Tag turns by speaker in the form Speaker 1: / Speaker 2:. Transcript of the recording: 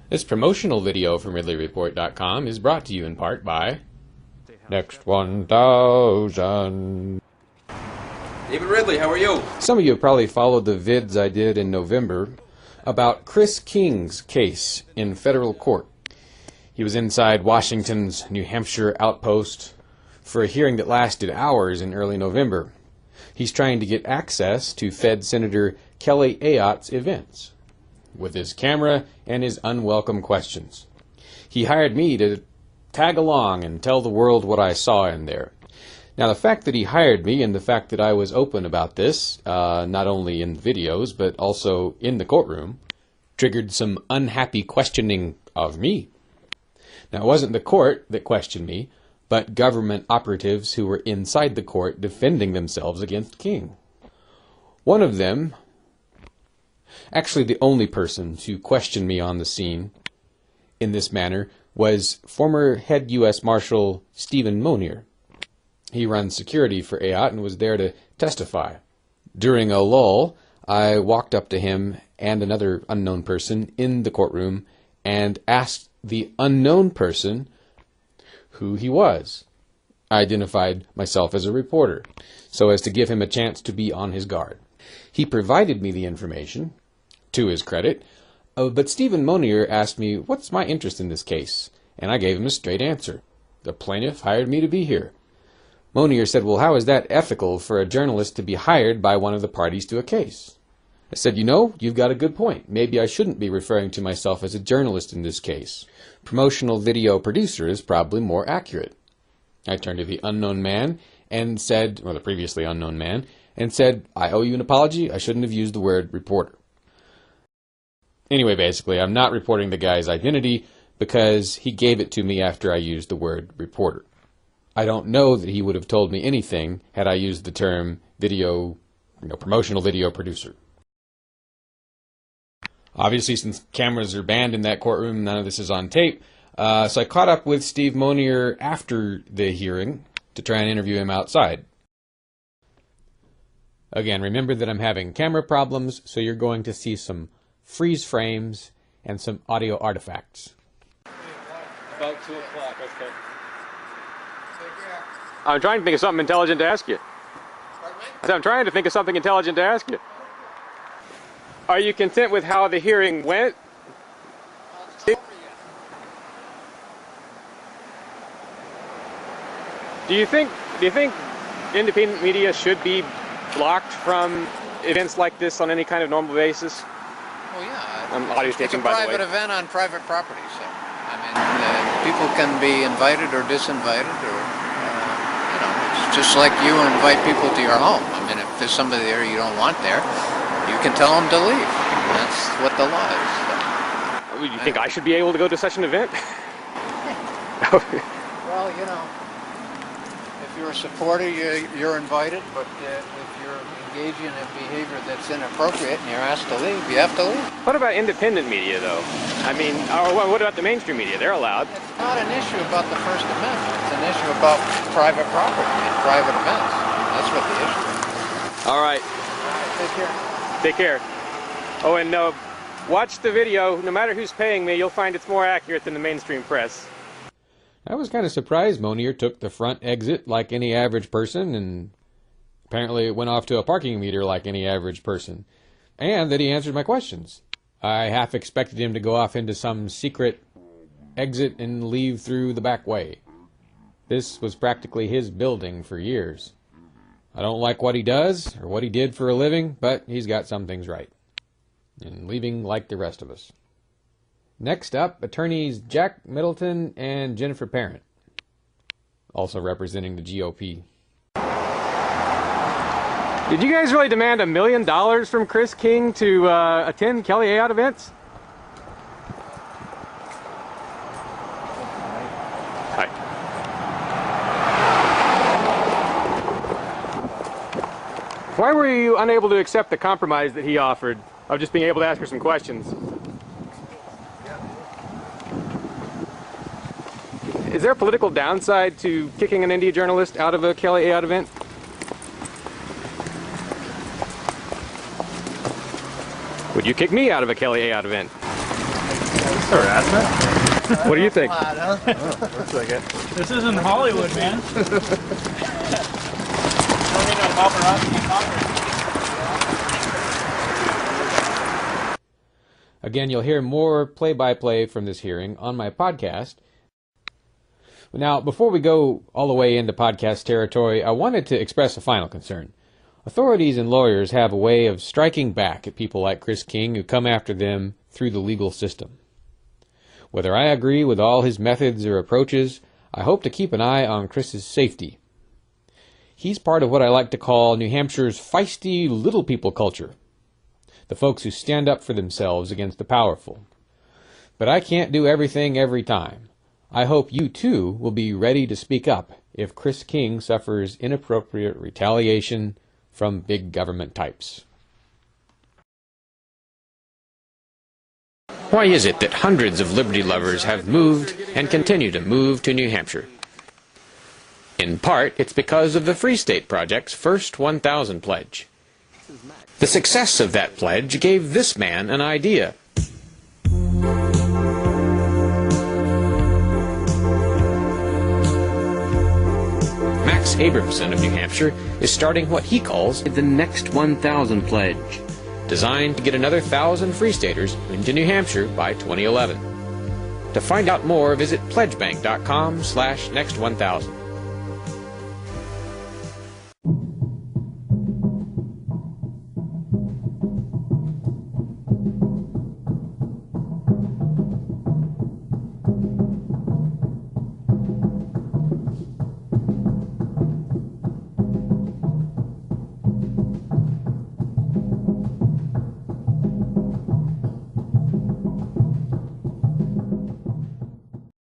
Speaker 1: This promotional video from RidleyReport.com is brought to you in part by Next 1000.
Speaker 2: David Ridley, how are you?
Speaker 1: Some of you have probably followed the vids I did in November about Chris King's case in federal court. He was inside Washington's New Hampshire outpost for a hearing that lasted hours in early November. He's trying to get access to Fed Senator Kelly Ayotte's events with his camera and his unwelcome questions. He hired me to tag along and tell the world what I saw in there. Now, the fact that he hired me and the fact that I was open about this, not only in videos but also in the courtroom, triggered some unhappy questioning of me. Now, it wasn't the court that questioned me, but government operatives who were inside the court defending themselves against King. One of them, actually the only person to question me on the scene in this manner, was former head U.S. Marshal Stephen Monier. He runs security for Ayotte and was there to testify. During a lull, I walked up to him and another unknown person in the courtroom and asked the unknown person who he was. I identified myself as a reporter, so as to give him a chance to be on his guard. He provided me the information, to his credit, but Stephen Monier asked me, what's my interest in this case? And I gave him a straight answer. The plaintiff hired me to be here. Monier said, well, how is that ethical for a journalist to be hired by one of the parties to a case? I said, you know, you've got a good point. Maybe I shouldn't be referring to myself as a journalist in this case. Promotional video producer is probably more accurate. I turned to the unknown man and said, or the previously unknown man, and said, I owe you an apology. I shouldn't have used the word reporter. Anyway, basically, I'm not reporting the guy's identity because he gave it to me after I used the word reporter. I don't know that he would have told me anything had I used the term video, promotional video producer. Obviously, since cameras are banned in that courtroom, none of this is on tape. So I caught up with Steve Monier after the hearing to try and interview him outside. Again, remember that I'm having camera problems, so you're going to see some freeze frames and some audio artifacts.
Speaker 2: About 2 o'clock, okay.
Speaker 3: I'm trying to think of something intelligent to ask you. I'm trying to think of something intelligent to ask you. Are you content with how the hearing went? Do you think independent media should be blocked from events like this on any kind of normal basis?
Speaker 4: Well, yeah.
Speaker 3: Audio taping, by the way.
Speaker 4: It's a private event on private property, so I mean, people can be invited or disinvited, or it's just like you invite people to your home. I mean, if there's somebody there you don't want there, you can tell them to leave. That's what the law is. So.
Speaker 3: You think I should be able to go to such an event?
Speaker 4: Well, if you're a supporter, you're invited, but if you're engaging in behavior that's inappropriate and you're asked to leave, you have to leave.
Speaker 3: What about independent media, though? I mean, or what about the mainstream media? They're allowed.
Speaker 4: It's not an issue about the First Amendment. It's an issue about private property and private events. That's what the issue is.
Speaker 3: All right.
Speaker 4: Take care.
Speaker 3: Take care. Oh, and watch the video. No matter who's paying me, you'll find it's more accurate than the mainstream press.
Speaker 1: I was kind of surprised Monier took the front exit like any average person and apparently went off to a parking meter like any average person, and that he answered my questions. I half expected him to go off into some secret exit and leave through the back way. This was practically his building for years. I don't like what he does or what he did for a living, but he's got some things right. And leaving like the rest of us. Next up, attorneys Jack Middleton and Jennifer Parent, also representing the GOP.
Speaker 3: Did you guys really demand $1 million from Chris King to attend Kelly Ayotte events? Hi. Why were you unable to accept the compromise that he offered of just being able to ask her some questions? Is there a political downside to kicking an India journalist out of a Kelly Ayotte event? Would you kick me out of a Kelly Ayotte event?
Speaker 5: Harassment?
Speaker 3: What do you think?
Speaker 5: Looks like it.
Speaker 6: This isn't Hollywood, man. Don't need no paparazzi cover.
Speaker 1: Again, you'll hear more play-by-play from this hearing on my podcast. Now, before we go all the way into podcast territory, I wanted to express a final concern. Authorities and lawyers have a way of striking back at people like Chris King who come after them through the legal system. Whether I agree with all his methods or approaches, I hope to keep an eye on Chris's safety. He's part of what I like to call New Hampshire's feisty little people culture. The folks who stand up for themselves against the powerful. But I can't do everything every time. I hope you, too, will be ready to speak up if Chris King suffers inappropriate retaliation from big government types. Why is it that hundreds of liberty lovers have moved and continue to move to New Hampshire? In part, it's because of the Free State Project's first 1,000 pledge. The success of that pledge gave this man an idea. Max Abramson of New Hampshire is starting what he calls the Next 1,000 Pledge, designed to get another 1,000 Free Staters into New Hampshire by 2011. To find out more, visit pledgebank.com/next1000.